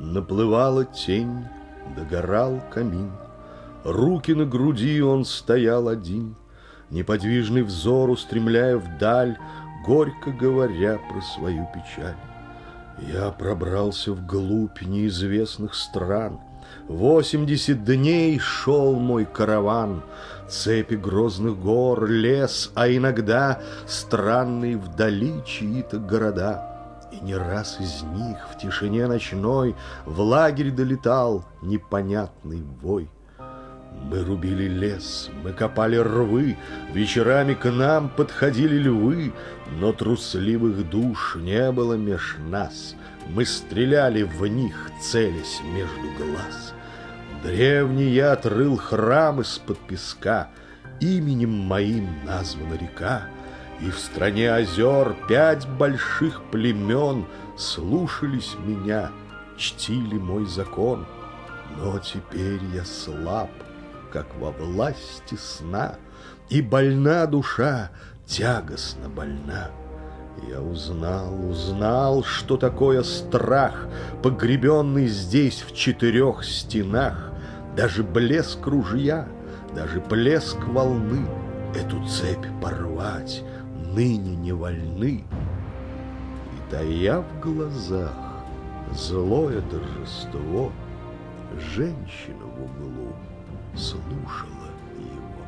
Наплывала тень, догорал камин. Руки на груди, он стоял один, неподвижный взор устремляя вдаль, горько говоря про свою печаль. Я пробрался вглубь неизвестных стран. 80 дней шел мой караван, цепи грозных гор, лес, а иногда странные вдали чьи-то города. И не раз из них в тишине ночной в лагерь долетал непонятный вой. Мы рубили лес, мы копали рвы, вечерами к нам подходили львы, но трусливых душ не было меж нас. Мы стреляли в них, целясь между глаз. Древний я отрыл храм из-под песка, именем моим названа река, и в стране озер 5 больших племен слушались меня, чтили мой закон. Но теперь я слаб, как во власти сна, и больна душа, тягостно больна. Я узнал, что такое страх, погребенный здесь в 4 стенах. Даже блеск ружья, даже плеск волны эту цепь порвать ныне не вольны. И тая в глазах злое торжество, женщина в углу слушала его.